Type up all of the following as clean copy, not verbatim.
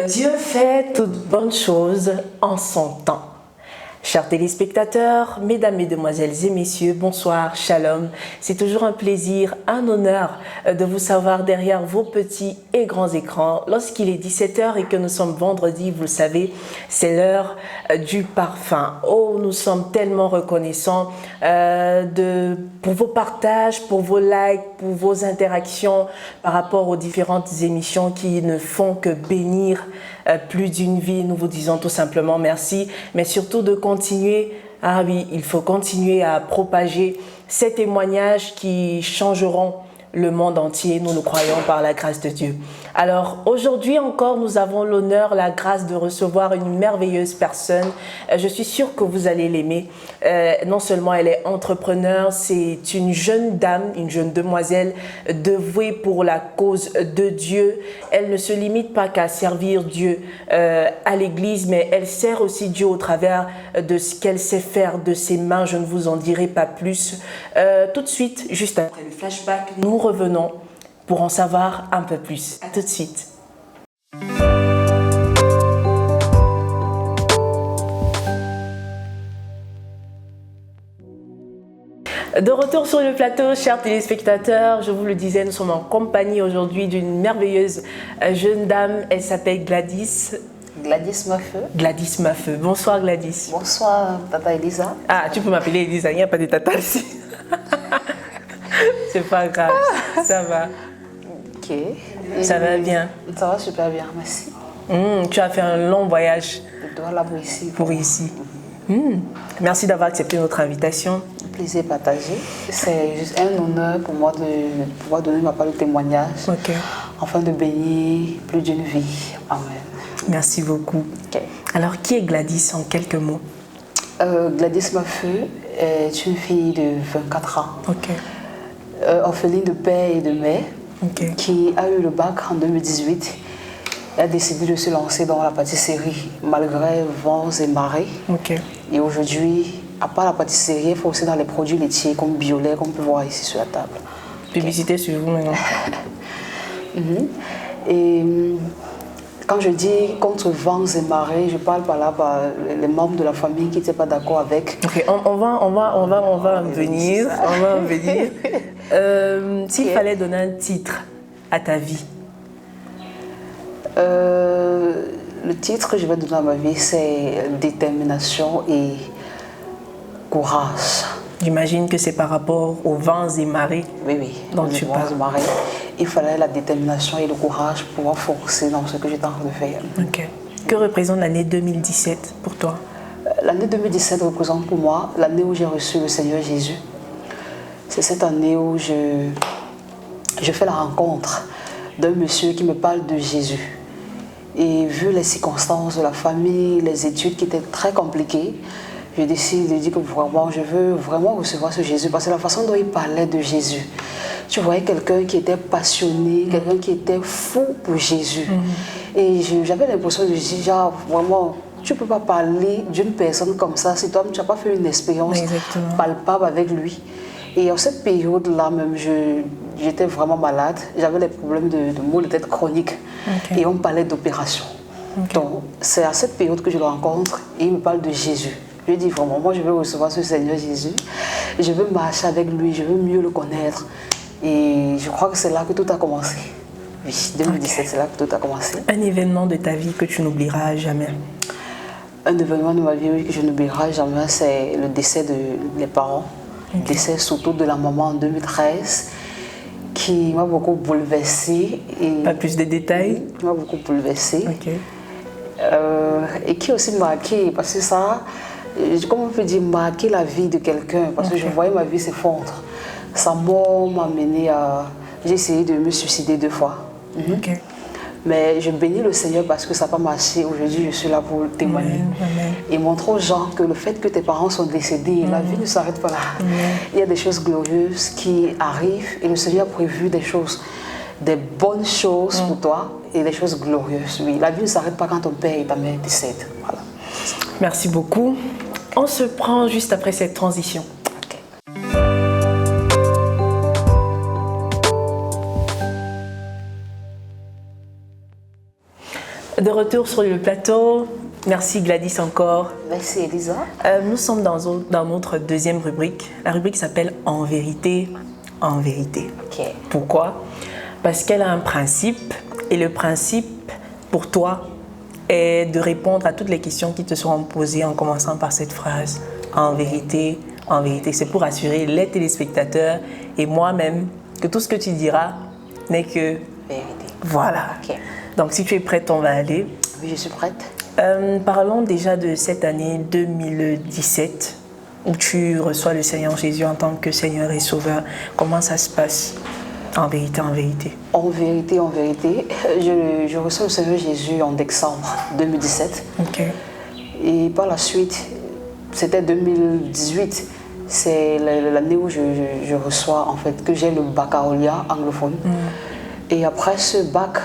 Dieu fait toutes bonnes choses en son temps. Chers téléspectateurs, mesdames, mesdemoiselles et messieurs, bonsoir, shalom. C'est toujours un plaisir, un honneur de vous savoir derrière vos petits et grands écrans. Lorsqu'il est 17h et que nous sommes vendredi, vous le savez, c'est l'heure du parfum. Oh, nous sommes tellement reconnaissants pour vos partages, pour vos likes, pour vos interactions par rapport aux différentes émissions qui ne font que bénir plus d'une vie. Nous vous disons tout simplement merci, mais surtout de continuer. Ah oui, il faut continuer à propager ces témoignages qui changeront le monde entier, nous le croyons par la grâce de Dieu. Alors aujourd'hui encore, nous avons l'honneur, la grâce de recevoir une merveilleuse personne. Je suis sûre que vous allez l'aimer. Non seulement elle est entrepreneur, c'est une jeune dame, une jeune demoiselle dévouée pour la cause de Dieu. Elle ne se limite pas qu'à servir Dieu à l'église, mais elle sert aussi Dieu au travers de ce qu'elle sait faire de ses mains. Je ne vous en dirai pas plus. Tout de suite, juste après le flashback, nous revenons pour en savoir un peu plus. À tout de suite. De retour sur le plateau, chers téléspectateurs, je vous le disais, nous sommes en compagnie aujourd'hui d'une merveilleuse jeune dame. Elle s'appelle Gladys. Gladys Mafeu. Gladys Mafeu. Bonsoir Gladys. Bonsoir Tata Elisa. Ah, tu peux m'appeler Elisa, il n'y a pas de tata ici. C'est pas grave, ça va. Ok. Ça va bien. Ça va super bien, merci. Tu as fait un long voyage De Douala pour ici. pour ici. Merci d'avoir accepté notre invitation. Plaisir partagé. C'est juste un honneur pour moi de pouvoir donner ma part de témoignage. Ok. Afin de bénir plus d'une vie. Amen. Merci beaucoup. Ok. Alors, qui est Gladys en quelques mots? Gladys Mafeu est une fille de 24 ans. Ok. Orpheline de père et de mère. Ok. Qui a eu le bac en 2018. Elle a décidé de se lancer dans la pâtisserie malgré vents et marées. Ok. Et aujourd'hui, à part la pâtisserie, il faut aussi dans les produits laitiers comme Biolay, qu'on peut voir ici sur la table. Publicité sur vous maintenant. Et quand je dis contre vents et marées, je parle par là par les membres de la famille qui n'étaient pas d'accord avec. Ok, on va en venir. On va en venir. S'il fallait donner un titre à ta vie. Le titre que je vais donner à ma vie, c'est détermination et courage. J'imagine que c'est par rapport aux vents et marées. Oui. dont tu parles. Il fallait la détermination et le courage pour pouvoir forcer dans ce que j'étais en train de faire. Ok. Que représente l'année 2017 pour toi? L'année 2017 représente pour moi l'année où j'ai reçu le Seigneur Jésus. C'est cette année où je fais la rencontre d'un monsieur qui me parle de Jésus. Et vu les circonstances de la famille, les études qui étaient très compliquées, je décide de dire que vraiment, je veux vraiment recevoir ce Jésus. Parce que la façon dont il parlait de Jésus, tu voyais quelqu'un qui était passionné, quelqu'un qui était fou pour Jésus. Et j'avais l'impression de dire, genre, vraiment, tu ne peux pas parler d'une personne comme ça si toi, tu n'as pas fait une expérience palpable avec lui. Et en cette période-là même, j'étais vraiment malade. J'avais des problèmes de maux de tête chroniques. Et on me parlait d'opération. Donc, c'est à cette période que je le rencontre et il me parle de Jésus. Je lui dis vraiment, moi je veux recevoir ce Seigneur Jésus. Je veux marcher avec lui, je veux mieux le connaître. Et je crois que c'est là que tout a commencé. Oui, 2017, c'est là que tout a commencé. Un événement de ta vie que tu n'oublieras jamais? Un événement de ma vie que je n'oublierai jamais, c'est le décès de mes parents. Le décès surtout de la maman en 2013, qui m'a beaucoup bouleversée. Pas plus de détails? Qui m'a beaucoup bouleversée. Ok. Et qui a aussi marqué, parce que ça, comment on peut dire, marquer la vie de quelqu'un, parce que je voyais ma vie s'effondrer. Sa mort m'a amené à... J'ai essayé de me suicider 2 fois. Mais je bénis le Seigneur parce que ça n'a pas marché. Aujourd'hui, je suis là pour témoigner. Et montrer aux gens que le fait que tes parents sont décédés, la vie ne s'arrête pas là. Il y a des choses glorieuses qui arrivent et le Seigneur a prévu des choses, des bonnes choses pour toi et des choses glorieuses. Oui, la vie ne s'arrête pas quand ton père et ta mère décèdent. Voilà. Merci beaucoup. On se prend juste après cette transition. De retour sur le plateau. Merci Gladys encore. Merci Elisa. Nous sommes dans notre deuxième rubrique. La rubrique s'appelle En vérité, en vérité. Ok. Pourquoi? Parce qu'elle a un principe et le principe pour toi est de répondre à toutes les questions qui te seront posées en commençant par cette phrase. En vérité, en vérité. C'est pour assurer les téléspectateurs et moi-même que tout ce que tu diras n'est que Vérité. voilà. Ok. Donc si tu es prête, on va aller. Oui, je suis prête. Parlons déjà de cette année 2017 où tu reçois le Seigneur Jésus en tant que Seigneur et Sauveur. Comment ça se passe? En vérité, en vérité. En vérité, je reçois le Seigneur Jésus en décembre 2017. Ok. Et par la suite, c'était 2018, c'est l'année où je reçois, en fait, que j'ai le baccalauréat anglophone. Et après ce bac,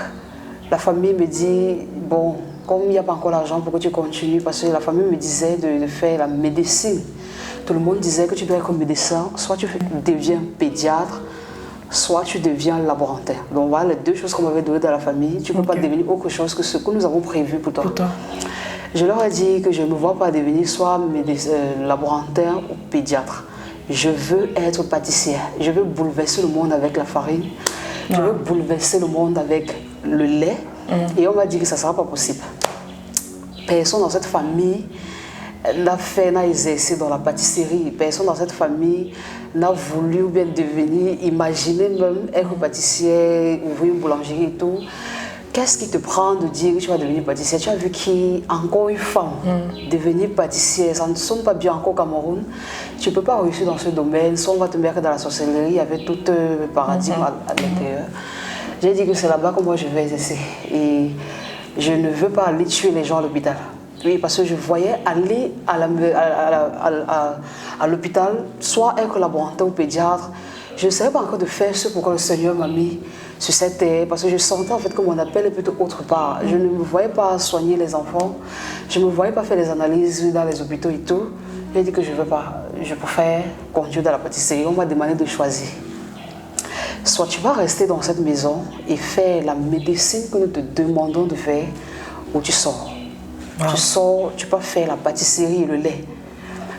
la famille me dit, bon, comme il n'y a pas encore l'argent pour que tu continues, parce que la famille me disait de faire la médecine. Tout le monde disait que tu dois être médecin, soit tu deviens pédiatre, soit tu deviens laborantin. Donc voilà les deux choses qu'on m'avait données dans la famille. Tu ne peux pas devenir autre chose que ce que nous avons prévu pour toi. Je leur ai dit que je ne me vois pas devenir soit laborantin ou pédiatre. Je veux être pâtissière. Je veux bouleverser le monde avec la farine. Je veux bouleverser le monde avec le lait. Et on m'a dit que ça ne sera pas possible. Personne dans cette famille n'a exercé dans la pâtisserie. Personne dans cette famille n'a voulu ou bien devenir, imaginer même être pâtissière, ouvrir une boulangerie et tout. Qu'est-ce qui te prend de dire que tu vas devenir pâtissière? Tu as vu qu'encore une femme devenir pâtissière, ça ne sonne pas bien encore au Cameroun. Tu ne peux pas réussir dans ce domaine, soit on va te mettre dans la sorcellerie avec tout le paradigme à l'intérieur. J'ai dit que c'est là-bas que moi je vais exercer. Et je ne veux pas aller tuer les gens à l'hôpital. Oui, parce que je voyais aller à l'hôpital, soit être laborantin ou pédiatre. Je ne savais pas encore de faire ce pourquoi le Seigneur m'a mis sur cette terre, parce que je sentais en fait que mon appel est plutôt autre part. Je ne me voyais pas soigner les enfants, je ne me voyais pas faire des analyses dans les hôpitaux et tout. J'ai dit que je ne veux pas, je préfère continuer dans la pâtisserie. On m'a demandé de choisir. Soit tu vas rester dans cette maison et faire la médecine que nous te demandons de faire, ou tu sors. Tu sors, tu peux faire la pâtisserie et le lait.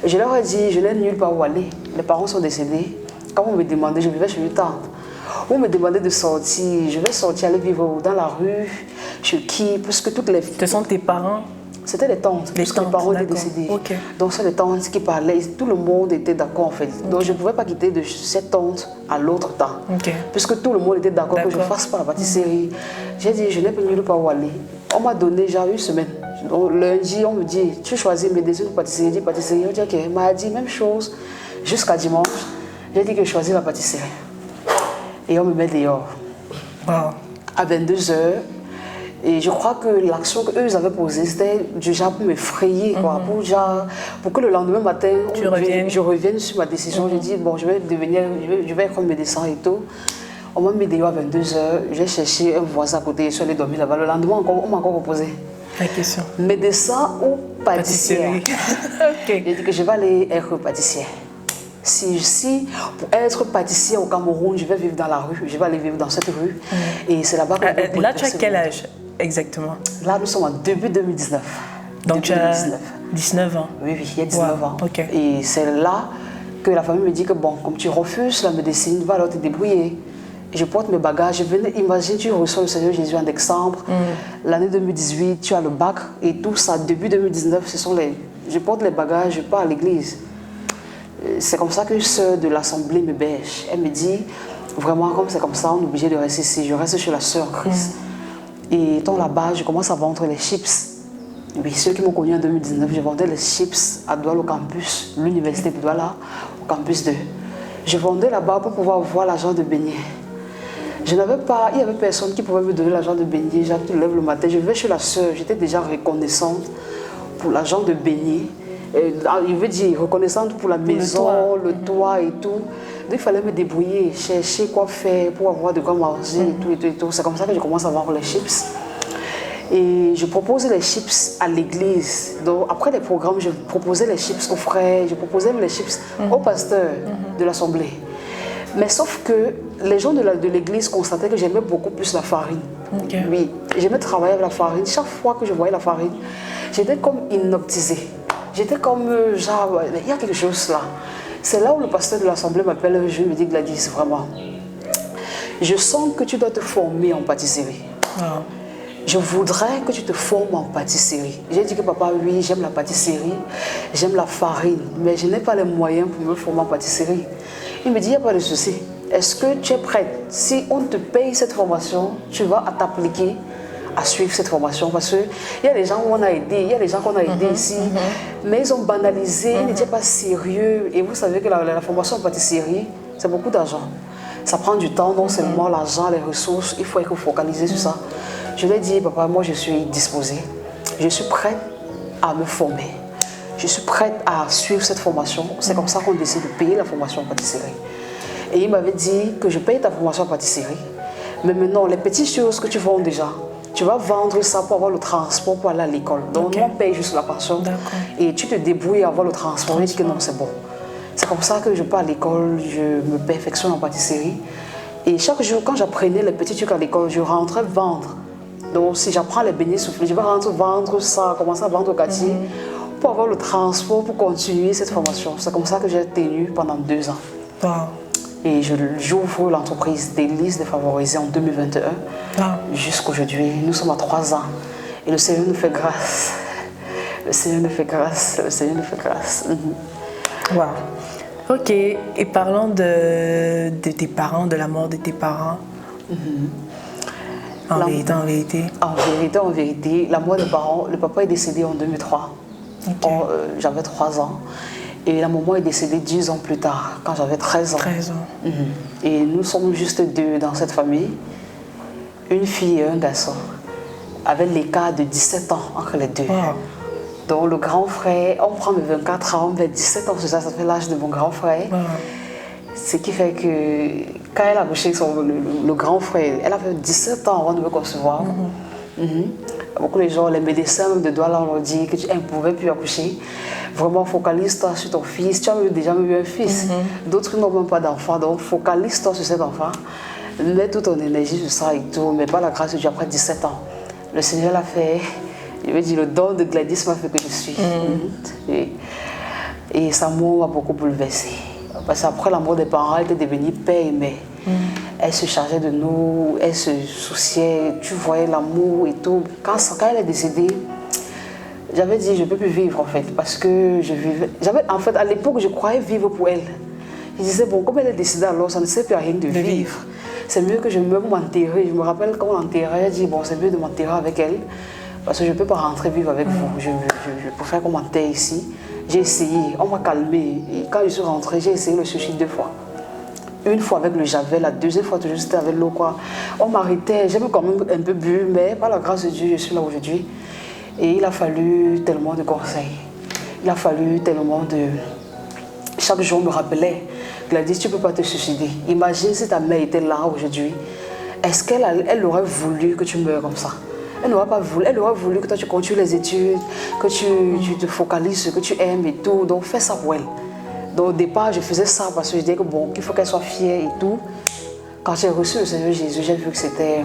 Et je leur ai dit, je n'ai nulle part où aller. Les parents sont décédés. Quand on me demandait, je vivais chez une tante. On me demandait de sortir, je vais sortir, aller vivre dans la rue, chez qui, puisque toutes les... Ce sont tes parents? C'était les tantes, parce que les parents étaient décédés. Donc c'est les tantes qui parlaient, tout le monde était d'accord en fait. Donc je ne pouvais pas quitter de cette tante à l'autre temps. Puisque tout le monde était d'accord que je ne fasse pas la pâtisserie. J'ai dit, je n'ai pas nulle part où aller. On m'a donné déjà une semaine. Donc lundi, on me dit, tu choisis médecine ou pâtisserie? J'ai dit pâtisserie. On dit, ok, il m'a dit même chose jusqu'à dimanche. J'ai dit que je choisis la pâtisserie. Et on me met dehors. À 22h. Et je crois que l'action qu'eux avaient posée, c'était déjà pour m'effrayer, pour que le lendemain matin, je revienne sur ma décision. Je dis, bon, je vais être médecin et tout. On m'a mis dehors à 22h. J'ai cherché un voisin à côté, je suis allée dormir là-bas. Le lendemain, on m'a encore reposé. La question. Médecin ou pâtissière? J'ai dit que je vais aller être pâtissière. Si pour être pâtissière au Cameroun, je vais vivre dans la rue, je vais aller vivre dans cette rue. Et c'est là-bas que là, tu as quel âge exactement? Là, nous sommes en début 2019. Donc tu as 19 ans? Oui, il y a 19 ans. Et c'est là que la famille me dit que bon, comme tu refuses la médecine, va alors te débrouiller. Je porte mes bagages. Imagine, tu reçois le Seigneur Jésus en décembre. L'année 2018, tu as le bac et tout ça. Début 2019, je porte les bagages, je pars à l'église. C'est comme ça qu'une sœur de l'assemblée me bêche. Elle me dit, vraiment, comme c'est comme ça, on est obligé de rester ici. Je reste chez la sœur Chris. Et étant là-bas, je commence à vendre les chips. Oui, ceux qui m'ont connu en 2019, je vendais les chips à Douala au campus, l'université de Douala, au campus 2. Je vendais là-bas pour pouvoir voir l'argent de beignet. Il n'y avait personne qui pouvait me donner l'argent de beignet. Je me lève le matin, je vais chez la sœur, j'étais déjà reconnaissante pour l'argent de beignet. Il veut dire reconnaissante pour la maison, le toit et tout. Donc il fallait me débrouiller, chercher quoi faire pour avoir de quoi manger et tout. C'est comme ça que je commence à vendre les chips. Et je proposais les chips à l'église. Donc après les programmes, je proposais les chips aux frères, je proposais les chips au pasteur de l'assemblée. Mais sauf que les gens de l'église constataient que j'aimais beaucoup plus la farine. Okay. Oui, j'aimais travailler avec la farine. Chaque fois que je voyais la farine, j'étais comme hypnotisée. J'étais comme, genre, il y a quelque chose là. C'est là où le pasteur de l'Assemblée m'appelle un jour et me dit, Gladys, vraiment, je sens que tu dois te former en pâtisserie. Ah. Je voudrais que tu te formes en pâtisserie. J'ai dit que papa, oui, j'aime la pâtisserie, j'aime la farine, mais je n'ai pas les moyens pour me former en pâtisserie. Il me dit, il n'y a pas de souci. Est-ce que tu es prête? Si on te paye cette formation, tu vas t'appliquer à suivre cette formation. Parce qu'il y a des gens où on a aidé, il y a des gens qu'on a aidés ici, mais ils ont banalisé, ils n'étaient pas sérieux. Et vous savez que la formation en pâtisserie, c'est beaucoup d'argent. Ça prend du temps, non seulement l'argent, les ressources, il faut être focalisé sur ça. Je lui ai dit, papa, moi je suis disposée, je suis prête à me former, je suis prête à suivre cette formation. C'est comme ça qu'on décide de payer la formation en pâtisserie. Et il m'avait dit que je paye ta formation en pâtisserie, mais maintenant les petites choses que tu vends déjà, tu vas vendre ça pour avoir le transport pour aller à l'école. Donc on paye juste la pension et tu te débrouilles à avoir le transport. Il dit que non, c'est bon. C'est comme ça que je pars à l'école, je me perfectionne en pâtisserie. Et chaque jour, quand j'apprenais les petits trucs à l'école, je rentrais vendre. Donc si j'apprends les beignets soufflés, je vais rentrer vendre ça, commencer à vendre au quartier pour avoir le transport pour continuer cette formation. C'est comme ça que j'ai tenu pendant 2 ans. Wow. Et j'ouvre l'entreprise Délices défavorisées en 2021 jusqu'aujourd'hui. Nous sommes à 3 ans. Et le Seigneur nous fait grâce. Le Seigneur nous fait grâce. Le Seigneur nous fait grâce. Wow. Ok. Et parlons de tes parents, de la mort de tes parents. En vérité. En vérité, la mort des parents, le papa est décédé en 2003. Okay. J'avais 3 ans. Et la maman est décédée 10 ans plus tard, quand j'avais 13 ans. 13 ans. Et nous sommes juste 2 dans cette famille, une fille et un garçon, avec l'écart de 17 ans entre les 2. Wow. Donc le grand frère, on prend mes 24 ans, mais 17 ans, ça fait l'âge de mon grand frère. Wow. Ce qui fait que quand elle a accouché le grand frère, elle avait 17 ans avant de me concevoir. Beaucoup de gens, les médecins même de Douala, on leur dit que tu ne pouvais plus accoucher. Vraiment, focalise-toi sur ton fils. Tu as déjà eu un fils. D'autres n'ont même pas d'enfant, donc focalise-toi sur cet enfant. Mets toute ton énergie sur ça et tout, mais pas la grâce de Dieu après 17 ans. Le Seigneur l'a fait. Je veux dire, le don de Gladys m'a fait que je suis. Et sa mort m'a beaucoup bouleversée. Parce qu'après la mort des parents, elle était devenue père et mère. Elle se chargeait de nous, elle se souciait, tu voyais l'amour et tout. Quand elle est décédée, j'avais dit je ne peux plus vivre en fait, parce que je vivais. En fait, à l'époque, je croyais vivre pour elle. Je disais, bon, comme elle est décédée alors, ça ne sert plus à rien de vivre. C'est mieux que je me m'enterrer. Je me rappelle quand on l'enterrait, j'ai dit, bon, c'est mieux de m'enterrer avec elle, parce que je ne peux pas rentrer vivre avec vous. Je préfère qu'on m'enterre ici. J'ai essayé, on m'a calmé. Et quand je suis rentrée, j'ai essayé le suicide 2 fois. Une fois avec le javel, la deuxième fois toujours c'était avec l'eau quoi. On m'arrêtait, j'avais quand même un peu bu, mais par la grâce de Dieu, je suis là aujourd'hui. Et il a fallu tellement de conseils. Il a fallu tellement de... Chaque jour, on me rappelait, Gladys, tu ne peux pas te suicider. Imagine si ta mère était là aujourd'hui. Est-ce qu'elle aurait voulu que tu meurs comme ça? Elle n'aurait pas voulu. Elle aurait voulu que toi tu continues les études, que tu te focalises sur ce que tu aimes et tout. Donc fais ça pour elle. Donc au départ, je faisais ça parce que je disais que bon, qu'il faut qu'elle soit fière et tout. Quand j'ai reçu le Seigneur Jésus, j'ai vu que c'était...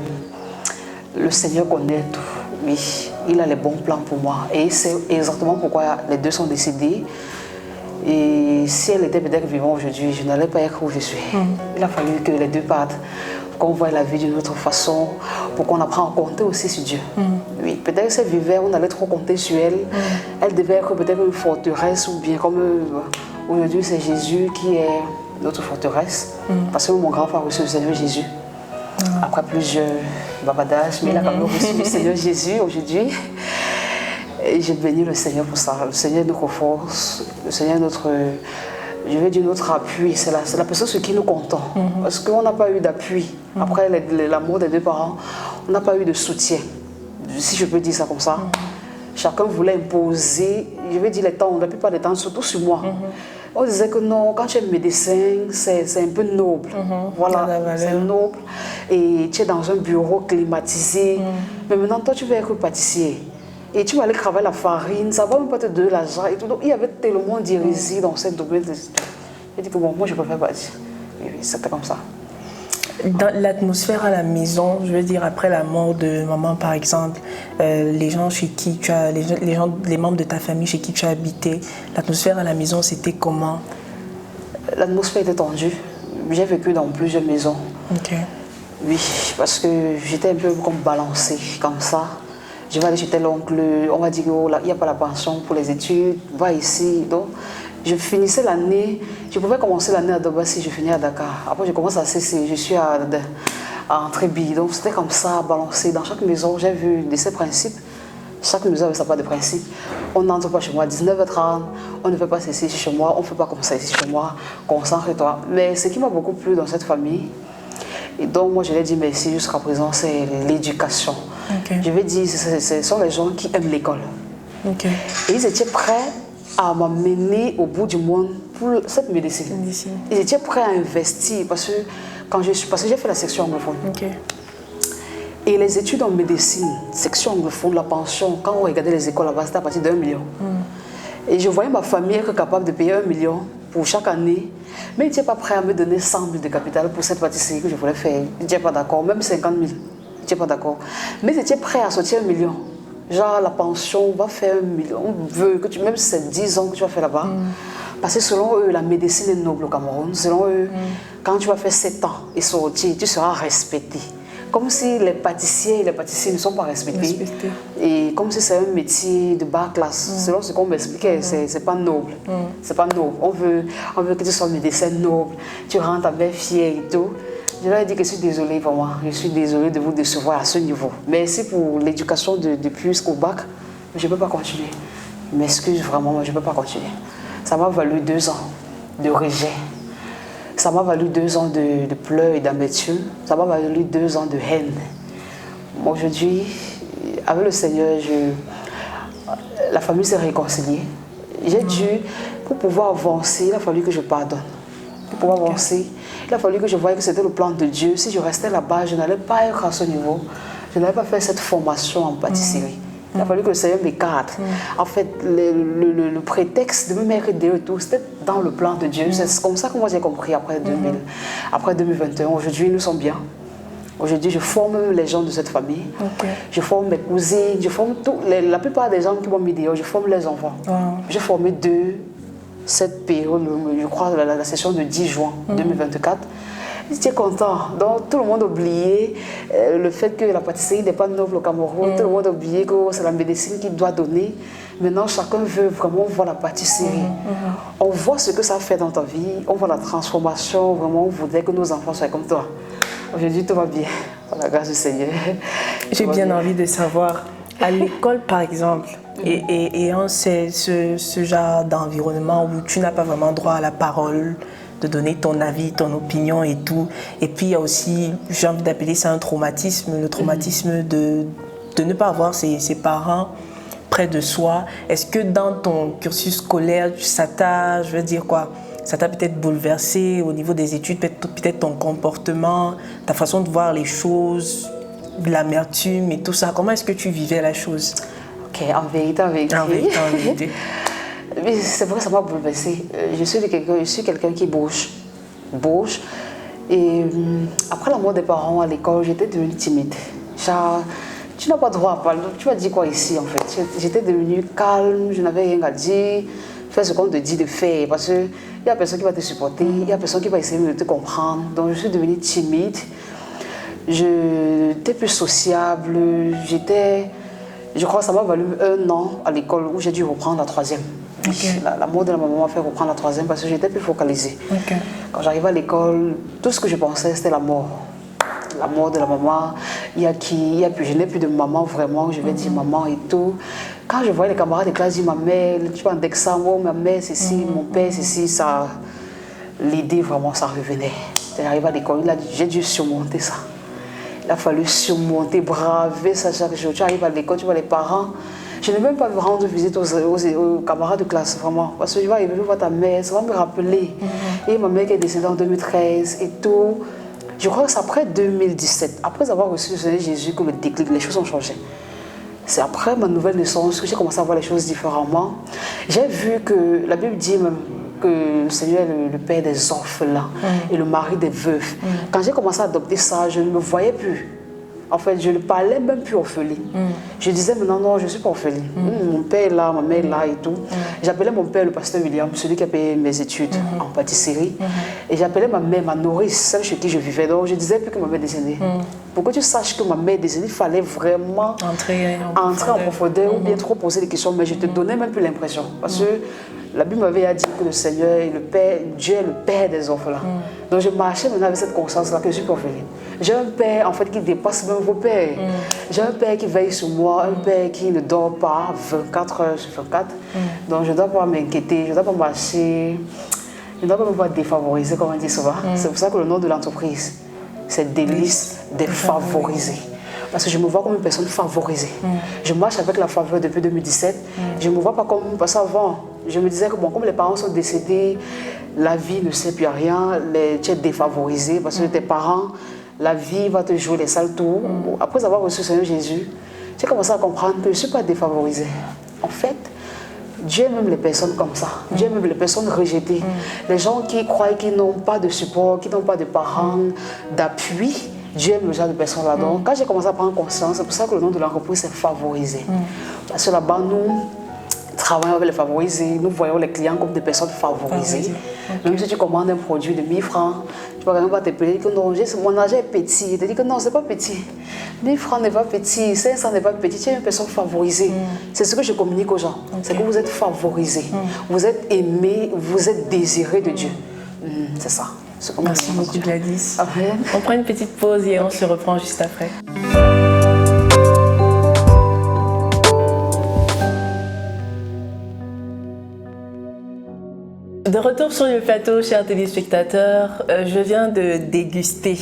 Le Seigneur connaît tout. Oui, il a les bons plans pour moi. Et c'est exactement pourquoi les 2 sont décédés. Et si elle était peut-être vivante aujourd'hui, je n'allais pas être où je suis. Il a fallu que les 2 partent, pour qu'on voie la vie d'une autre façon, pour qu'on apprenne à compter aussi sur Dieu. Oui, peut-être que si elle vivait, on allait trop compter sur elle. Elle devait être peut-être une forteresse ou bien comme... Aujourd'hui, c'est Jésus qui est notre forteresse. Parce que mon grand frère a reçu le Seigneur Jésus. Après plusieurs babadages, mais il a quand même reçu le Seigneur Jésus aujourd'hui. Et je bénis le Seigneur pour ça. Le Seigneur est notre force, le Seigneur est notre, je vais dire notre appui. C'est la personne sur qui nous comptons. Parce qu'on n'a pas eu d'appui. Après la mort des 2 parents, on n'a pas eu de soutien. Si je peux dire ça comme ça. Chacun voulait imposer, je vais dire les temps, la plupart des temps, surtout sur moi. On disait que non, quand tu es médecin, c'est un peu noble. Voilà, c'est noble. Et tu es dans un bureau climatisé. Mais maintenant, toi, tu vas être pâtissier. Et tu vas aller travailler la farine, ça va même pas te donner l'argent et tout. Donc, il y avait tellement d'hérésie dans cette domaine. J'ai dit que bon, moi, je préfère pâtir. Et c'était comme ça. Dans l'atmosphère à la maison, je veux dire, après la mort de maman, par exemple, les gens chez qui tu as, les membres de ta famille chez qui tu as habité, l'atmosphère à la maison, c'était comment? L'atmosphère était tendue. J'ai vécu dans plusieurs maisons. Ok. Oui, parce que j'étais un peu comme balancée, comme ça. Je vais aller chez tel oncle, on va dire qu'il n'y a pas la pension pour les études, va ici. Donc, je finissais l'année, je pouvais commencer l'année à Dobassi, je finis à Dakar. Après, je commence à Cessy, je suis à Entrébi. Donc, c'était comme ça, balancé. Dans chaque maison, j'ai vu de ces principes. Chaque maison avait sa part de principe. On n'entre pas chez moi à 19h30, on ne fait pas ceci chez moi, on ne fait pas comme ça ici chez moi, concentre-toi. Mais ce qui m'a beaucoup plu dans cette famille, et donc moi je l'ai dit merci jusqu'à présent, c'est l'éducation. Okay. Je vais dire, ce sont les gens qui aiment l'école. Okay. Et ils étaient prêts à m'amener au bout du monde pour cette médecine. Ils étaient prêts à investir parce que j'ai fait la section anglophone. Okay. Et les études en médecine, section anglophone, la pension, quand on regardait les écoles là-bas, c'était à partir d'1 million. Et je voyais ma famille être capable de payer 1 million pour chaque année, mais ils n'étaient pas prêts à me donner 100 000 de capital pour cette pâtisserie que je voulais faire. Ils n'étaient pas d'accord, même 50 000, ils n'étaient pas d'accord. Mais ils étaient prêts à sortir 1 million. Genre la pension, on va faire 1 million, on veut que même si c'est 10 ans que tu vas faire là-bas. Parce que selon eux, la médecine est noble au Cameroun. Selon eux, quand tu vas faire 7 ans et sortir, tu seras respecté. Comme si les pâtissiers et les pâtissiers ne sont pas respectés. Et comme si c'est un métier de bas classe. Selon ce qu'on m'expliquait, c'est pas noble. C'est pas noble. On veut que tu sois médecin noble. Tu rentres avec fier et tout. Je leur ai dit que je suis désolée pour moi. Je suis désolée de vous décevoir à ce niveau. Merci pour l'éducation depuis jusqu'au bac. Je ne peux pas continuer. Je m'excuse vraiment, mais je ne peux pas continuer. Ça m'a valu 2 ans de rejet. Ça m'a valu 2 ans de pleurs et d'amertume. Ça m'a valu 2 ans de haine. Aujourd'hui, avec le Seigneur, la famille s'est réconciliée. J'ai dû, pour pouvoir avancer, il a fallu que je pardonne. Pour pouvoir avancer, il a fallu que je voie que c'était le plan de Dieu. Si je restais là-bas, je n'allais pas être à ce niveau. Je n'allais pas faire cette formation en pâtisserie. Il a fallu que le Seigneur m'écarte. En fait, le prétexte de me mettre des retours, c'était dans le plan de Dieu. C'est comme ça que moi j'ai compris après 2021. Aujourd'hui, nous sommes bien. Aujourd'hui, je forme les gens de cette famille. Je forme mes cousines, je forme la plupart des gens qui vont m'aider, je forme les enfants. J'ai formé 2 cette période, je crois, la session de 10 juin 2024. J'étais content. Donc tout le monde oubliait le fait que la pâtisserie n'est pas noble au Cameroun. Tout le monde oubliait que c'est la médecine qui doit donner. Maintenant, chacun veut vraiment voir la pâtisserie. On voit ce que ça fait dans ta vie. On voit la transformation. Vraiment, on voudrait que nos enfants soient comme toi. Aujourd'hui, tout va bien. Par la grâce du Seigneur. J'ai bien envie de savoir, à l'école par exemple, et ce genre d'environnement où tu n'as pas vraiment droit à la parole, de donner ton avis, ton opinion et tout. Et puis il y a aussi, j'ai envie d'appeler ça un traumatisme, le traumatisme de ne pas avoir ses parents près de soi. Est-ce que dans ton cursus scolaire, ça t'a, je veux dire quoi, ça t'a peut-être bouleversé au niveau des études, peut-être ton comportement, ta façon de voir les choses, l'amertume et tout ça. Comment est-ce que tu vivais la chose? Ok, en vérité. En vérité. C'est vrai que ça m'a bouleversée. Je suis quelqu'un qui bouge. Et après la mort des parents à l'école, j'étais devenue timide. Genre, tu n'as pas droit à parler. Tu vas dire quoi ici en fait? J'étais devenue calme, je n'avais rien à dire. Fais ce qu'on te dit de faire. Parce qu'il n'y a personne qui va te supporter, il n'y a personne qui va essayer de te comprendre. Donc je suis devenue timide. J'étais plus sociable. Je crois que ça m'a valu 1 an à l'école où j'ai dû reprendre la 3e. La mort de la maman m'a fait reprendre la 3e parce que j'étais plus focalisée. Quand j'arrivais à l'école, tout ce que je pensais, c'était la mort. La mort de la maman. Je n'ai plus de maman vraiment, je vais dire maman et tout. Quand je voyais les camarades de classe dire ma mère, tu vois, d'examen, ma mère, ceci, mon père, ceci, ça. L'idée vraiment, ça revenait. J'arrivais à l'école, j'ai dû surmonter ça. Il a fallu surmonter, braver ça chaque jour. Tu arrives à l'école, tu vois les parents. Je n'ai même pas rendre visite aux camarades de classe, vraiment. Parce que je vais arriver, je vois ta mère, ça va me rappeler. Et ma mère qui est décédée en 2013 et tout. Je crois que c'est après 2017, après avoir reçu le Seigneur Jésus, que le déclic, les choses ont changé. C'est après ma nouvelle naissance que j'ai commencé à voir les choses différemment. J'ai vu que la Bible dit même, que le Seigneur est le père des orphelins et le mari des veufs. Quand j'ai commencé à adopter ça, je ne me voyais plus. En fait, je ne parlais même plus orpheline. Je disais, mais non, je ne suis pas orpheline. Mon père est là, ma mère est là et tout. J'appelais mon père le pasteur William, celui qui a payé mes études en pâtisserie. Et j'appelais ma mère, ma nourrice, celle chez qui je vivais. Donc, je disais plus que ma mère est décédée. Pour que tu saches que ma mère est décédée, il fallait vraiment entrer en profondeur ou bien trop poser des questions. Mais je ne te donnais même plus l'impression. Parce que la Bible m'avait dit que le Seigneur est le Père, Dieu est le Père des orphelins. Donc je marchais maintenant avec cette conscience-là que je suis pas orpheline. J'ai un Père en fait qui dépasse même vos pères. J'ai un Père qui veille sur moi, un Père qui ne dort pas 24 heures sur 24. Donc je ne dois pas m'inquiéter, je ne dois pas marcher, je ne dois pas me voir défavorisée comme on dit souvent. C'est pour ça que le nom de l'entreprise, c'est Délices défavorisées. Parce que je me vois comme une personne favorisée. Je marche avec la faveur depuis 2017. Je ne me vois pas comme... Parce qu'avant, je me disais que bon, comme les parents sont décédés, la vie ne sert plus à rien, tu es défavorisé parce que tes parents, la vie va te jouer les sales tours. Après avoir reçu le Seigneur Jésus, j'ai commencé à comprendre que je ne suis pas défavorisée. En fait, Dieu aime même les personnes comme ça. Dieu aime même les personnes rejetées. Les gens qui croient qu'ils n'ont pas de support, qui n'ont pas de parents, d'appui. Dieu aime le genre de personnes là. Donc, quand j'ai commencé à prendre conscience, c'est pour ça que le nom de l'entreprise c'est favorisé. Parce que là-bas, nous travaillons avec les favorisés, nous voyons les clients comme des personnes favorisées. Même si tu commandes un produit de 1000 francs, tu vas quand même pas te payer que non, mon argent est petit. Tu te dis que non, c'est pas petit. 1000 francs n'est pas petit, 500 n'est pas petit. Tu es une personne favorisée. C'est ce que je communique aux gens. C'est que vous êtes favorisés. Vous êtes aimés, vous êtes désirés de Dieu. C'est ça. Merci beaucoup Gladys. Amen. On prend une petite pause et on se reprend juste après. De retour sur le plateau, chers téléspectateurs, je viens de déguster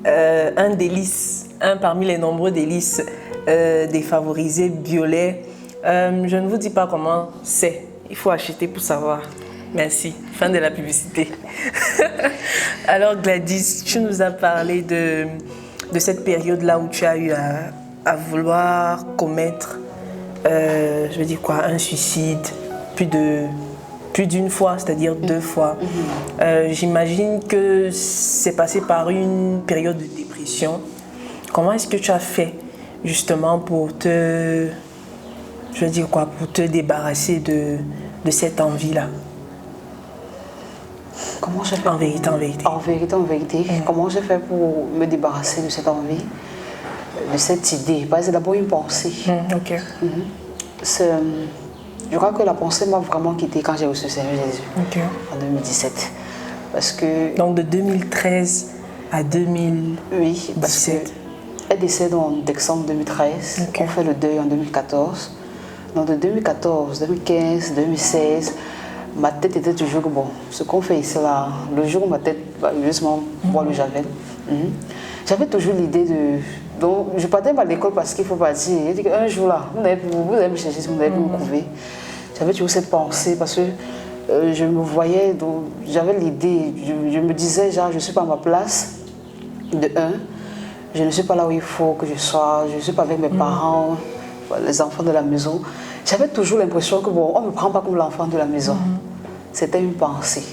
un délice, un parmi les nombreux délices des favorisés Biolay. Je ne vous dis pas comment c'est, il faut acheter pour savoir. Merci, fin de la publicité. Alors Gladys, tu nous as parlé de cette période-là où tu as eu à vouloir commettre, je veux dire quoi, un suicide, plus d'une fois, c'est-à-dire 2 fois. J'imagine que c'est passé par une période de dépression. Comment est-ce que tu as fait justement pour te débarrasser de cette envie-là? Comment j'ai fait En vérité. En vérité. Comment j'ai fait pour me débarrasser de cette envie, de cette idée? Parce que c'est d'abord une pensée. Je crois que la pensée m'a vraiment quitté quand j'ai reçu le Seigneur Jésus en 2017. Parce que... Donc de 2013 à 2017. Oui, parce qu'elle décède en décembre 2013. On fait le deuil en 2014. Donc de 2014, 2015, 2016... ma tête était toujours bon. Ce qu'on fait ici, là, le jour où ma tête va justement boire le javel, j'avais toujours l'idée de... Donc, je partais à l'école parce qu'il faut partir. J'ai dit qu'un jour, là, vous allez me chercher, vous allez me trouver. J'avais toujours cette pensée parce que je me voyais, donc j'avais l'idée, je me disais, genre, je ne suis pas à ma place, de un. Je ne suis pas là où il faut que je sois, je ne suis pas avec mes parents, les enfants de la maison. J'avais toujours l'impression que bon, on ne me prend pas comme l'enfant de la maison. C'était une pensée.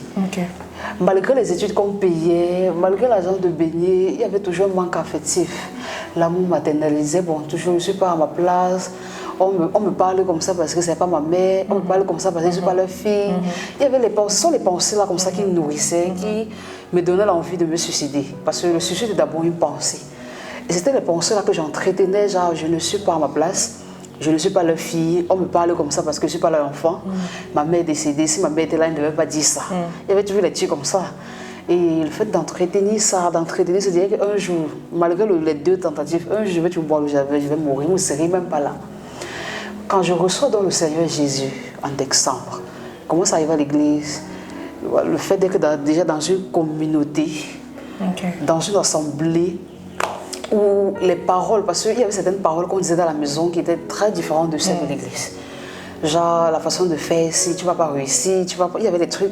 Malgré les études qu'on payait, malgré l'argent de baigner, il y avait toujours un manque affectif. L'amour maternalisait, bon, toujours je ne suis pas à ma place. On me parle comme ça parce que ce n'est pas ma mère. On me parle comme ça parce que je ne suis pas leur fille. Il y avait ce sont les pensées là comme ça qui me nourrissaient, qui me donnaient l'envie de me suicider. Parce que le suicide est d'abord une pensée. Et c'était les pensées là que j'entretenais, genre je ne suis pas à ma place. Je ne suis pas leur fille, on me parle comme ça parce que je ne suis pas leur enfant. Ma mère est décédée, si ma mère était là, elle ne devait pas dire ça. Il y avait toujours les trucs comme ça. Et le fait d'entretenir ça, se dire qu'un jour, malgré les 2 tentatives, un jour je vais toujours boire le javel, je vais mourir, vous ne serez même pas là. Quand je reçois dans le Seigneur Jésus en décembre, comment ça arrive à l'église, le fait d'être déjà dans une communauté, dans une assemblée, où les paroles, parce qu'il y avait certaines paroles qu'on disait dans la maison qui étaient très différentes de celles de l'église. Genre la façon de faire, si tu ne vas pas réussir, il y avait des trucs.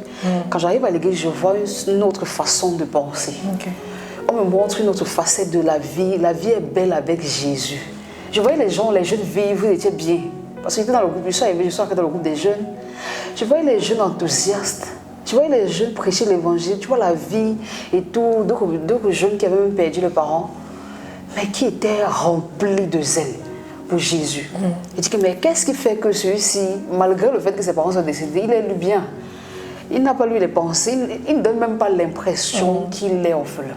Quand j'arrive à l'église, je vois une autre façon de penser. On me montre une autre facette de la vie. La vie est belle avec Jésus. Je voyais les gens, les jeunes vivre, ils étaient bien. Parce que j'étais dans le groupe, je suis arrivée dans le groupe des jeunes. Tu voyais les jeunes enthousiastes. Tu voyais les jeunes prêcher l'évangile. Tu vois la vie et tout. D'autres jeunes qui avaient même perdu leurs parents, mais qui étaient remplis de zèle pour Jésus. Il dit que, mais qu'est-ce qui fait que celui-ci, malgré le fait que ses parents sont décédés, il est lui bien. Il n'a pas lui les pensées, il ne donne même pas l'impression qu'il est orphelin.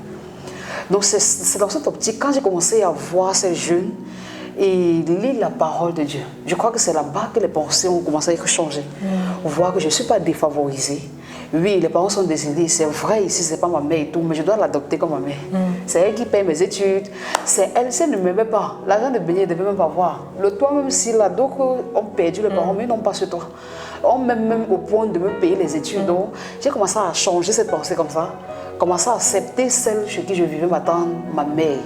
Donc c'est dans cette optique, quand j'ai commencé à voir ces jeunes et lire la parole de Dieu, je crois que c'est là-bas que les pensées ont commencé à être changées. Voir que je ne suis pas défavorisée. Oui, les parents sont décédés, c'est vrai ici, c'est pas ma mère et tout, mais je dois l'adopter comme ma mère. C'est elle qui paye mes études, c'est elle, si elle ne m'aimait pas, l'argent de baigner, elle ne devait même pas voir. Le toit, même si là, d'autres ont perdu les parents, mais ils n'ont pas ce toit. On même au point de me payer les études. Donc, j'ai commencé à changer cette pensée comme ça, commencer à accepter celle chez qui je vivais m'attendre, ma mère.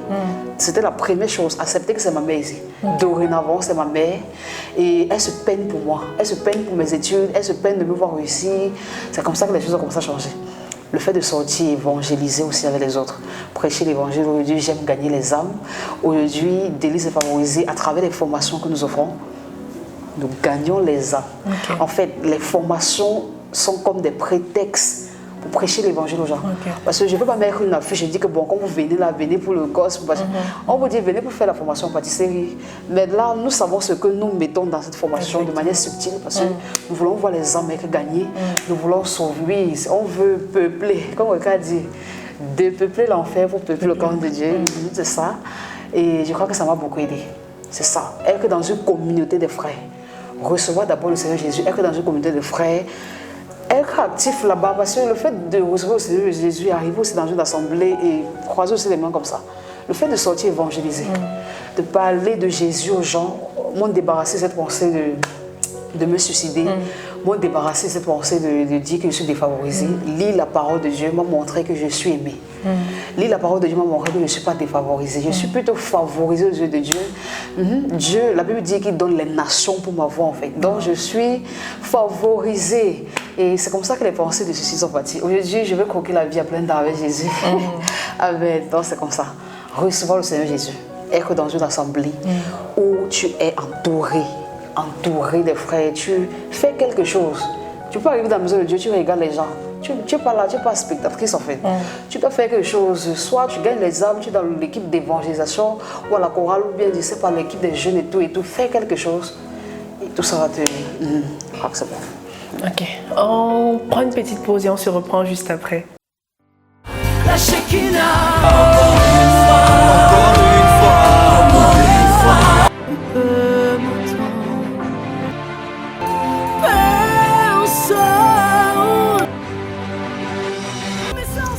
C'était la première chose, accepter que c'est ma mère ici. Dorénavant, c'est ma mère. Et elle se peine pour moi. Elle se peine pour mes études. Elle se peine de me voir réussir. C'est comme ça que les choses ont commencé à changer. Le fait de sortir, évangéliser aussi avec les autres. Prêcher l'évangile. Aujourd'hui, j'aime gagner les âmes. Aujourd'hui, Délice est favorisée à travers les formations que nous offrons. Nous gagnons les âmes. En fait, les formations sont comme des prétextes pour prêcher l'évangile aux gens. Parce que je ne peux pas mettre une affiche et dire que bon, quand vous venez là, venez pour le gospel. On vous dit venez pour faire la formation en pâtisserie. Mais là, nous savons ce que nous mettons dans cette formation de manière subtile. Parce que nous voulons voir les âmes être gagnées. Nous voulons sauver. On veut peupler, comme le cas dit, dépeupler l'enfer pour peupler le camp de Dieu. C'est ça. Et je crois que ça m'a beaucoup aidé. C'est ça. Être dans une communauté de frères. Recevoir d'abord le Seigneur Jésus. Être dans une communauté de frères. Être actif là-bas, parce que le fait de recevoir le Seigneur Jésus, arriver aussi dans une assemblée et croiser aussi les mains comme ça, le fait de sortir évangéliser, de parler de Jésus aux gens, m'ont débarrassé de cette pensée de me suicider, m'ont débarrassé de cette pensée de dire que je suis défavorisée. Lire la parole de Dieu m'a montré que je suis aimée. Lire la parole de Dieu m'a montré que je ne suis pas défavorisée. Je suis plutôt favorisée aux yeux de Dieu. Dieu, la Bible dit qu'il donne les nations pour ma voix en fait. Donc je suis favorisée. Et c'est comme ça que les pensées de ceci sont parties. Aujourd'hui, je veux croquer la vie à plein dents avec Jésus. Donc c'est comme ça. Recevoir le Seigneur Jésus. Être dans une assemblée où tu es entouré des frères. Tu fais quelque chose. Tu peux arriver dans la maison de Dieu, tu regardes les gens. Tu n'es pas là, tu n'es pas spectatrice en fait. Tu dois faire quelque chose. Soit tu gagnes les âmes, tu es dans l'équipe d'évangélisation ou à la chorale ou bien je sais pas l'équipe des jeunes et tout. Fais quelque chose et tout ça va te... Je crois que c'est bon. Ok, on prend une petite pause et on se reprend juste après. La Shekinah, encore une fois, peu m'entendre, personne.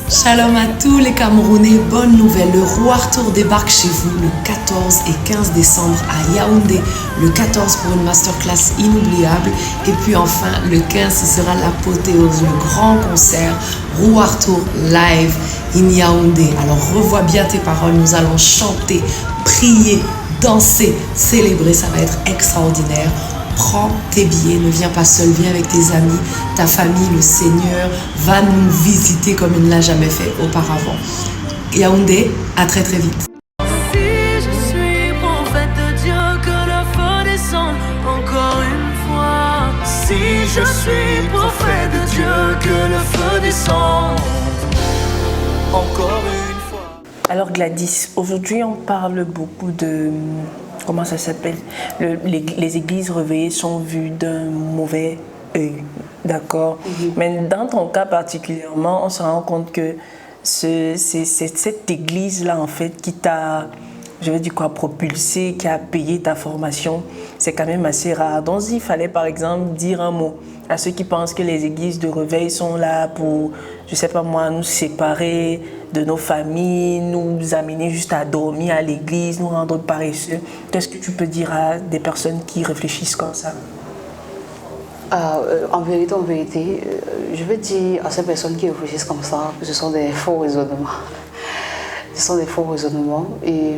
Shalom à tous les Camerounais, bonne nouvelle, le Roi Arthur débarque chez vous le 14 et 15 décembre à Yaoundé, le 14 pour une masterclass inoubliable et puis enfin le 15 ce sera l'apothéose, le grand concert Roi Arthur live in Yaoundé. Alors revois bien tes paroles, nous allons chanter, prier, danser, célébrer, ça va être extraordinaire. Prends tes billets, ne viens pas seul, viens avec tes amis, ta famille, le Seigneur va nous visiter comme il ne l'a jamais fait auparavant. Yaoundé, à très très vite. Si je suis prophète de Dieu, que le feu descende encore une fois. Si je suis prophète de Dieu, que le feu descende encore une fois. Alors Gladys, aujourd'hui on parle beaucoup de... Comment ça s'appelle? Les églises réveillées sont vues d'un mauvais œil, d'accord? Mais dans ton cas particulièrement, on se rend compte que c'est cette église-là, en fait, qui t'a, je veux dire quoi, propulsé, qui a payé ta formation. C'est quand même assez rare. Donc, il fallait, par exemple, dire un mot à ceux qui pensent que les églises de réveil sont là pour, je sais pas moi, nous séparer de nos familles, nous amener juste à dormir à l'église, nous rendre paresseux. Qu'est-ce que tu peux dire à des personnes qui réfléchissent comme ça? En vérité, je veux dire à ces personnes qui réfléchissent comme ça que ce sont des faux raisonnements. Ce sont des faux raisonnements et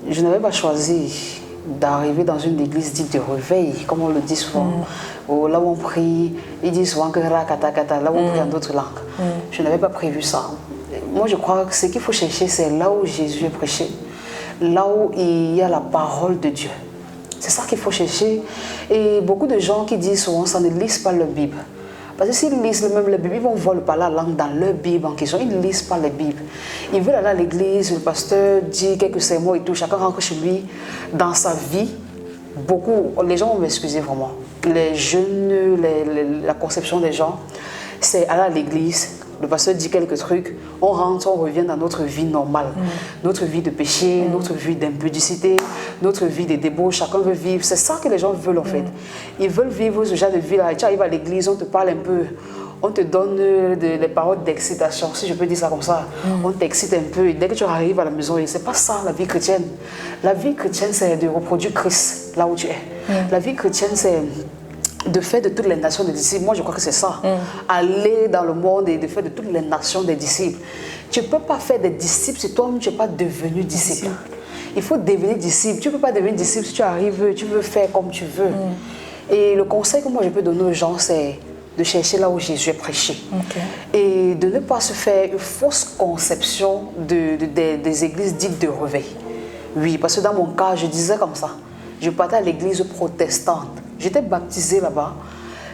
je n'avais pas choisi d'arriver dans une église dite de réveil, comme on le dit souvent. Là où on prie, ils disent souvent que rakatakata, là où on prie en d'autres langues. Je n'avais pas prévu ça. Moi, je crois que ce qu'il faut chercher, c'est là où Jésus est prêché, là où il y a la parole de Dieu. C'est ça qu'il faut chercher. Et beaucoup de gens qui disent souvent ça ne lisent pas leur Bible. Parce que s'ils lisent même la Bible, ils vont voir le parler la langue dans leur Bible en question. Ils ne lisent pas la Bible. Ils veulent aller à l'église, le pasteur dit quelques sermons et tout. Chacun rentre chez lui. Dans sa vie, beaucoup, les gens vont m'excuser vraiment. Les jeunes, la conception des gens, c'est aller à l'église. Le pasteur dit quelques trucs, on rentre, on revient dans notre vie normale. Notre vie de péché, notre vie d'impudicité, notre vie de débauche, chacun veut vivre. C'est ça que les gens veulent en fait. Ils veulent vivre ce genre de vie-là. Tu arrives à l'église, on te parle un peu, on te donne des paroles d'excitation, si je peux dire ça comme ça. On t'excite un peu et dès que tu arrives à la maison, c'est pas ça la vie chrétienne. La vie chrétienne, c'est de reproduire Christ là où tu es. La vie chrétienne, c'est de faire de toutes les nations des disciples. Moi, je crois que c'est ça. Aller dans le monde et de faire de toutes les nations des disciples. Tu ne peux pas faire des disciples si toi-même tu n'es pas devenu disciple. Il faut devenir disciple. Tu ne peux pas devenir disciple si tu arrives, tu veux faire comme tu veux. Et le conseil que moi je peux donner aux gens, c'est de chercher là où Jésus est prêché. Et de ne pas se faire une fausse conception des églises dites de réveil. Oui, parce que dans mon cas, je disais comme ça. Je partais à l'église protestante. J'étais baptisée là-bas.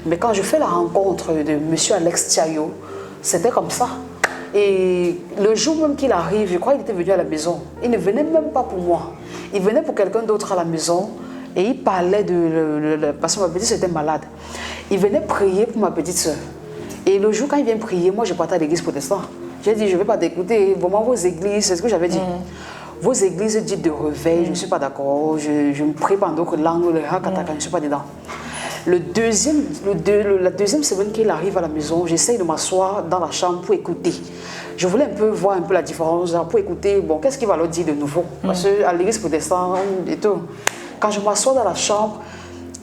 Mais quand je fais la rencontre de M. Alex Thiayo, c'était comme ça. Et le jour même qu'il arrive, je crois qu'il était venu à la maison. Il ne venait même pas pour moi. Il venait pour quelqu'un d'autre à la maison. Et il parlait parce que ma petite soeur était malade. Il venait prier pour ma petite soeur. Et le jour quand il vient prier, moi je partais à l'église protestante. J'ai dit, je ne vais pas t'écouter. Vraiment, vos églises, c'est ce que j'avais dit. Vos églises dites de réveil, je ne suis pas d'accord. Je me prie pas en d'autres langues, je ne suis pas dedans. La deuxième semaine qu'il arrive à la maison, j'essaye de m'asseoir dans la chambre pour écouter. Je voulais un peu voir un peu la différence, pour écouter, bon, qu'est-ce qu'il va leur dire de nouveau. Parce qu'à l'église protestante et tout, quand je m'assois dans la chambre,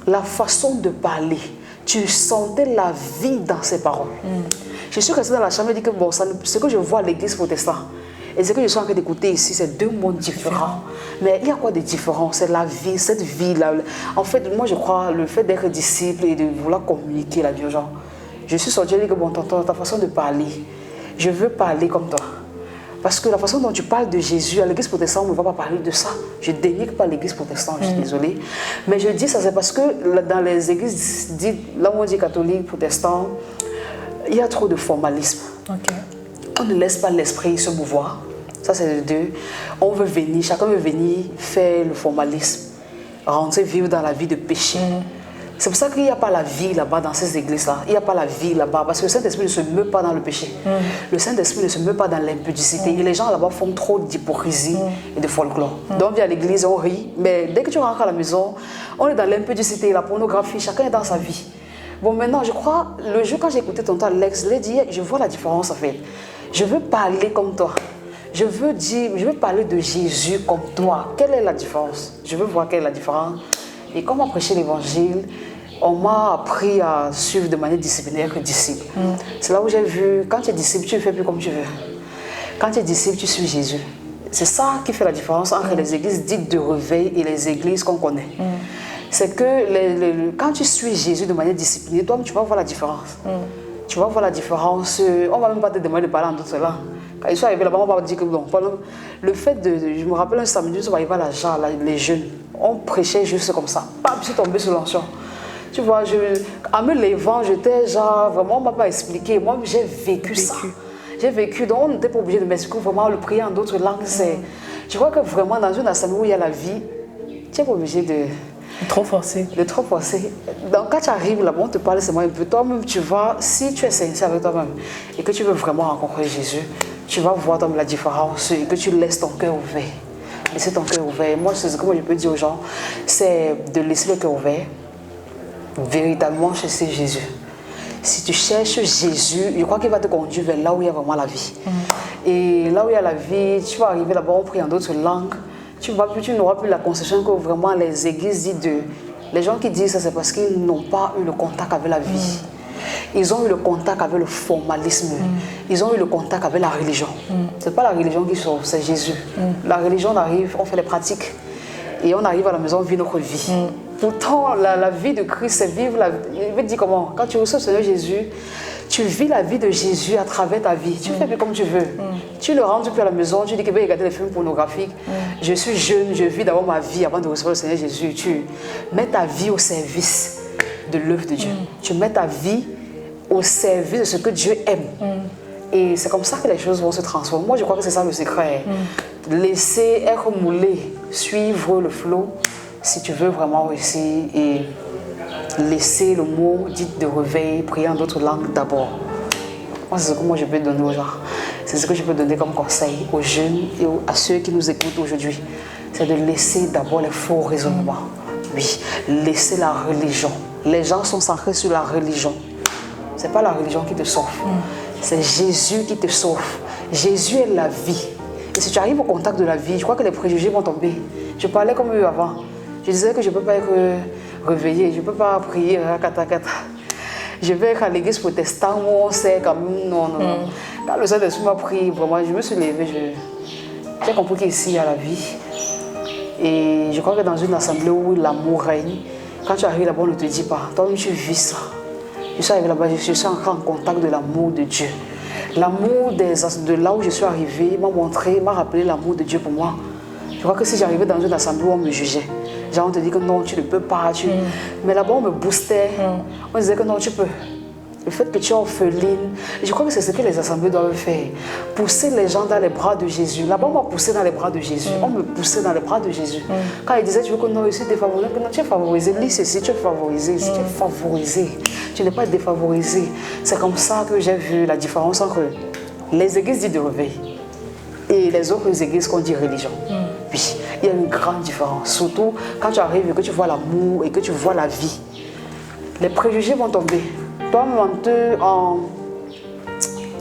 la façon de parler, tu sentais la vie dans ses paroles. Je suis restée dans la chambre et dit que bon, ce que je vois à l'église protestante, et ce que je suis en train d'écouter ici, c'est deux mondes différents. Mais il y a quoi de différent? C'est la vie, cette vie-là. En fait, moi, je crois, le fait d'être disciple et de vouloir communiquer la vie aux gens. Je suis sortie et dit que bon, tonton, ta façon de parler, je veux parler comme toi. Parce que la façon dont tu parles de Jésus, à l'église protestante, on ne va pas parler de ça. Je ne dénigre pas l'église protestante, je suis désolée. Mais je dis ça, c'est parce que dans les églises dites, là où on dit catholique, protestant, il y a trop de formalisme. On ne laisse pas l'esprit se mouvoir. Ça, c'est le deux. On veut venir, chacun veut venir faire le formalisme, rentrer vivre dans la vie de péché. C'est pour ça qu'il n'y a pas la vie là-bas dans ces églises-là. Il n'y a pas la vie là-bas parce que le Saint-Esprit ne se meut pas dans le péché. Le Saint-Esprit ne se meut pas dans l'impudicité. Et les gens là-bas font trop d'hypocrisie et de folklore. Donc on vient à l'église, on rit, mais dès que tu rentres à la maison, on est dans l'impudicité, la pornographie, chacun est dans sa vie. Bon, maintenant, je crois, le jour quand j'ai écouté tonton Alex, je l'ai dit, je vois la différence en fait. Je veux parler comme toi. Je veux parler de Jésus comme toi. Quelle est la différence? Je veux voir quelle est la différence. Et comme on prêchait l'évangile, on m'a appris à suivre de manière disciplinaire que disciple. C'est là où j'ai vu, quand tu es disciple, tu ne fais plus comme tu veux. Quand tu es disciple, tu suis Jésus. C'est ça qui fait la différence entre les églises dites de réveil et les églises qu'on connaît. C'est que quand tu suis Jésus de manière disciplinée, toi, tu vas voir la différence. Tu vas voir la différence. On ne va même pas te demander de parler en d'autres langues. Quand ils sont arrivés là-bas, on va dire que bon, le fait je me rappelle un samedi, on va arriver à la JAR, les jeunes, on prêchait juste comme ça. Pas, je suis tombée sur l'onction. Tu vois, en me levant, j'étais genre, vraiment, on ne m'a pas expliqué. Moi, j'ai vécu ça. J'ai vécu, donc on n'était pas obligé de m'expliquer vraiment le prier en d'autres langues. Je crois que vraiment, dans une assemblée où il y a la vie, tu n'es pas obligé de trop forcé. Donc quand tu arrives là-bas, on te parle seulement un peu. Toi-même, tu vois, si tu es sincère avec toi-même et que tu veux vraiment rencontrer Jésus, tu vas voir la différence et que tu laisses ton cœur ouvert. Laisser ton cœur ouvert. Moi, c'est ce que moi, je peux dire aux gens, c'est de laisser le cœur ouvert, véritablement chercher Jésus. Si tu cherches Jésus, je crois qu'il va te conduire vers là où il y a vraiment la vie. Et là où il y a la vie, tu vas arriver là-bas, on prie en d'autres langues. Tu n'auras plus la conception que vraiment les églises disent de... Les gens qui disent ça, c'est parce qu'ils n'ont pas eu le contact avec la vie. Ils ont eu le contact avec le formalisme. Ils ont eu le contact avec la religion. Ce n'est pas la religion qui sauve, c'est Jésus. La religion arrive, on fait les pratiques. Et on arrive à la maison, on vit notre vie. Pourtant, la vie de Christ, c'est vivre la vie. Il veut dire comment? Quand tu reçois le Seigneur Jésus, tu vis la vie de Jésus à travers ta vie. Tu fais plus comme tu veux. Tu ne rentres plus à la maison, tu dis que je vais regarder les films pornographiques. Je suis jeune, je vis d'abord ma vie avant de recevoir le Seigneur Jésus. Tu mets ta vie au service de l'œuvre de Dieu. Tu mets ta vie au service de ce que Dieu aime. Et c'est comme ça que les choses vont se transformer. Moi, je crois que c'est ça le secret. Laisser être moulé, suivre le flot, si tu veux vraiment réussir, et laisser le mot dit de réveil, prier en d'autres langues d'abord. Moi, c'est ce que moi je peux donner aux gens. C'est ce que je peux donner comme conseil aux jeunes et à ceux qui nous écoutent aujourd'hui. C'est de laisser d'abord les faux raisonnements. Oui, laisser la religion. Les gens sont centrés sur la religion. Ce n'est pas la religion qui te sauve. C'est Jésus qui te sauve. Jésus est la vie. Et si tu arrives au contact de la vie, je crois que les préjugés vont tomber. Je parlais comme eux avant. Je disais que je ne peux pas être réveillé, je ne peux pas prier à kata. Je vais être à l'église protestante où on sait quand même, non. Quand le Saint-Esprit m'a pris, vraiment, je me suis levée, j'ai compris qu'ici il y a la vie. Et je crois que dans une assemblée où l'amour règne, quand tu arrives là-bas, on ne te dit pas, toi-même tu vis ça. Je suis arrivée là-bas, je suis encore en contact de l'amour de Dieu. L'amour de là où je suis arrivée m'a rappelé l'amour de Dieu pour moi. Je crois que si j'arrivais dans une assemblée où on me jugeait, genre on te dit que non, tu ne peux pas. Mais là-bas, on me boostait. On disait que non, tu peux. Le fait que tu es orpheline, je crois que c'est ce que les assemblées doivent faire. Pousser les gens dans les bras de Jésus. Là-bas, on m'a poussé dans les bras de Jésus. On me poussait dans les bras de Jésus. Quand il disait, tu veux que non, je suis défavorisé. Non, tu es favorisé. Lis ceci, tu es favorisé. Tu es favorisé. Tu n'es pas défavorisé. C'est comme ça que j'ai vu la différence entre les églises dites de réveil et les autres églises qu'on dit religion. Oui, il y a une grande différence. Surtout quand tu arrives et que tu vois l'amour et que tu vois la vie. Les préjugés vont tomber. Toi-même,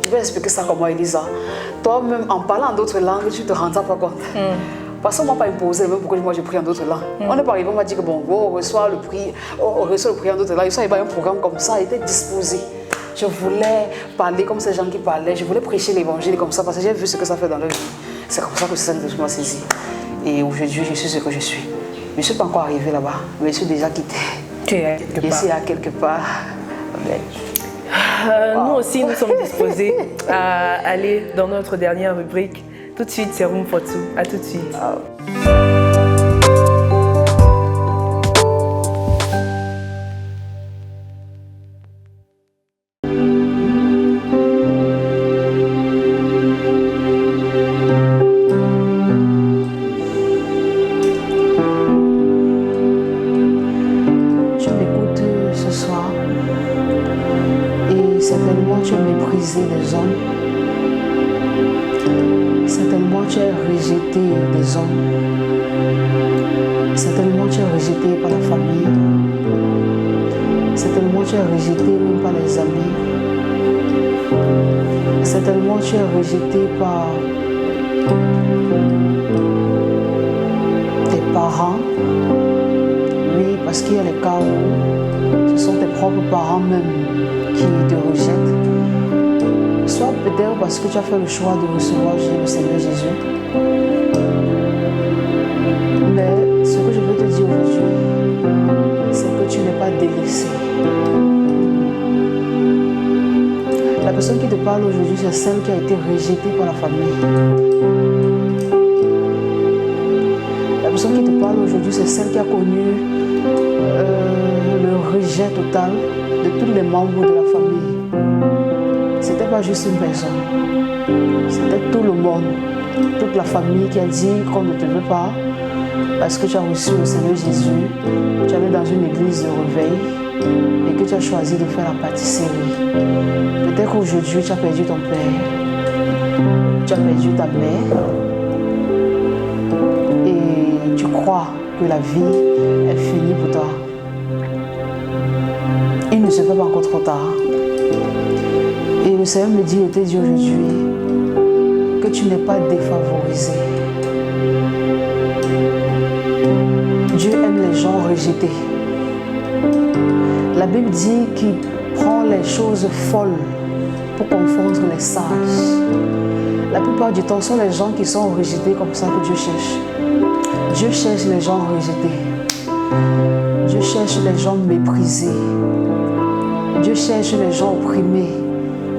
je vais expliquer ça comment Elisa. Toi-même, en parlant en d'autres langues, tu ne te rends pas compte. Parce qu'on ne m'a pas imposé, même pourquoi moi je prie en d'autres langues. On n'est pas arrivé, on m'a dit que bon, on reçoit le prix en d'autres langues. Je suis arrivé à un programme comme ça, il était disposé. Je voulais parler comme ces gens qui parlaient, je voulais prêcher l'évangile comme ça parce que j'ai vu ce que ça fait dans leur vie. C'est comme ça que ça m'a saisi. Et aujourd'hui, je suis ce que je suis. Je ne suis pas encore arrivé là-bas, mais je suis déjà quitté. Tu es quelque part. Ici, à quelque part. Nous aussi, nous sommes disposés à aller dans notre dernière rubrique. Tout de suite, c'est Room for Two. À tout de suite. Des hommes. Certainement tu es rejeté des hommes. Certainement tu es rejeté par la famille. Certainement tu es rejeté même par les amis. Certainement tu es rejeté par tes parents. Oui, parce qu'il y a les cas où ce sont tes propres parents même qui te rejettent. Soit peut-être parce que tu as fait le choix de recevoir le Seigneur Jésus. Mais ce que je veux te dire aujourd'hui, c'est que tu n'es pas délaissé. La personne qui te parle aujourd'hui, c'est celle qui a été rejetée par la famille. La personne qui te parle aujourd'hui, c'est celle qui a connu le rejet total de tous les membres de la famille. C'était pas juste une personne, c'était tout le monde, toute la famille qui a dit qu'on ne te veut pas parce que tu as reçu le Seigneur Jésus, tu allais dans une église de réveil et que tu as choisi de faire la pâtisserie. Peut-être qu'aujourd'hui tu as perdu ton père, tu as perdu ta mère et tu crois que la vie est finie pour toi. Il ne se fait pas encore trop tard. Et le Seigneur me dit, je te dis aujourd'hui que tu n'es pas défavorisé. Dieu aime les gens rejetés. La Bible dit qu'il prend les choses folles pour confondre les sages. La plupart du temps, ce sont les gens qui sont rejetés comme ça que Dieu cherche. Dieu cherche les gens rejetés. Dieu cherche les gens méprisés. Dieu cherche les gens opprimés.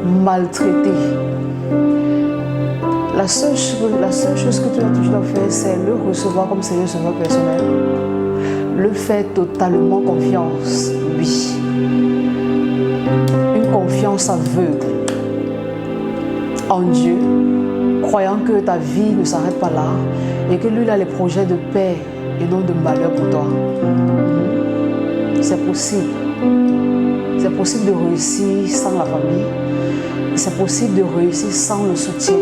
maltraité. La seule chose que tu dois faire, c'est le recevoir comme Seigneur Sauveur personnel. Le faire totalement confiance, oui. Une confiance aveugle en Dieu, croyant que ta vie ne s'arrête pas là et que lui a les projets de paix et non de malheur pour toi. C'est possible. C'est possible de réussir sans la famille. C'est possible de réussir sans le soutien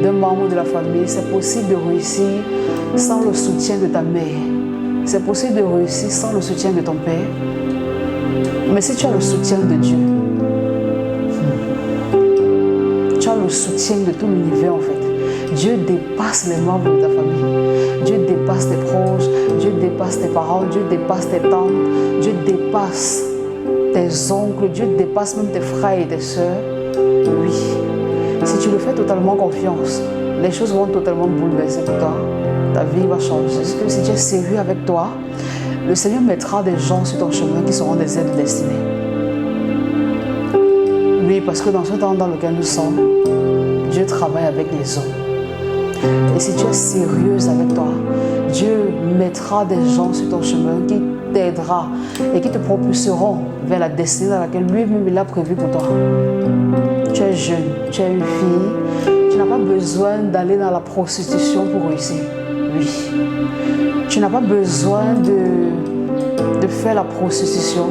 d'un membre de la famille. C'est possible de réussir sans le soutien de ta mère. C'est possible de réussir sans le soutien de ton père. Mais si tu as le soutien de Dieu, tu as le soutien de tout l'univers en fait. Dieu dépasse les membres de ta famille. Dieu dépasse tes proches. Dieu dépasse tes parents. Dieu dépasse tes tantes. Dieu dépasse tes oncles. Dieu dépasse même tes frères et tes sœurs. Oui. Si tu le fais totalement confiance, les choses vont totalement bouleverser pour toi. Ta vie va changer. Parce que si tu es sérieux avec toi, le Seigneur mettra des gens sur ton chemin qui seront des aides destinées. Oui, parce que dans ce temps dans lequel nous sommes, Dieu travaille avec les hommes. Et si tu es sérieuse avec toi, Dieu mettra des gens sur ton chemin qui t'aidera et qui te propulseront vers la destinée dans laquelle lui-même il a prévu pour toi. Tu es jeune, tu es une fille, tu n'as pas besoin d'aller dans la prostitution pour réussir. Oui. Tu n'as pas besoin de faire la prostitution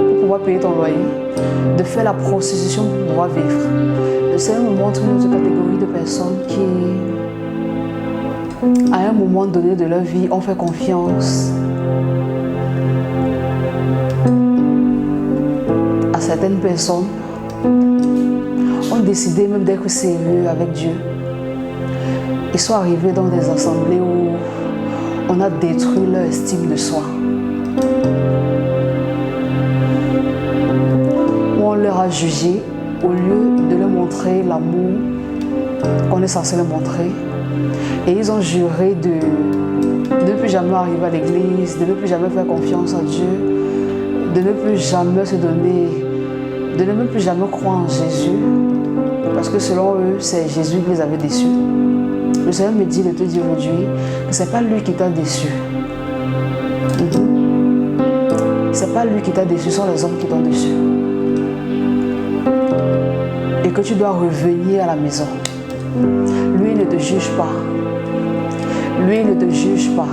pour pouvoir payer ton loyer, de faire la prostitution pour pouvoir vivre. Le Seigneur me montre une autre catégorie de personnes qui, à un moment donné de leur vie, ont fait confiance à certaines personnes, ont décidé même d'être sérieux avec Dieu. Ils sont arrivés dans des assemblées où on a détruit leur estime de soi. Où on leur a jugé au lieu de leur montrer l'amour qu'on est censé leur montrer. Et ils ont juré de ne plus jamais arriver à l'église, de ne plus jamais faire confiance à Dieu, de ne plus jamais se donner, de ne même plus jamais croire en Jésus. Parce que selon eux, c'est Jésus qui les avait déçus. Le Seigneur me dit de te dire aujourd'hui que ce n'est pas lui qui t'a déçu. Ce n'est pas lui qui t'a déçu, ce sont les hommes qui t'ont déçu. Et que tu dois revenir à la maison. Lui ne te juge pas. Lui ne te juge pas.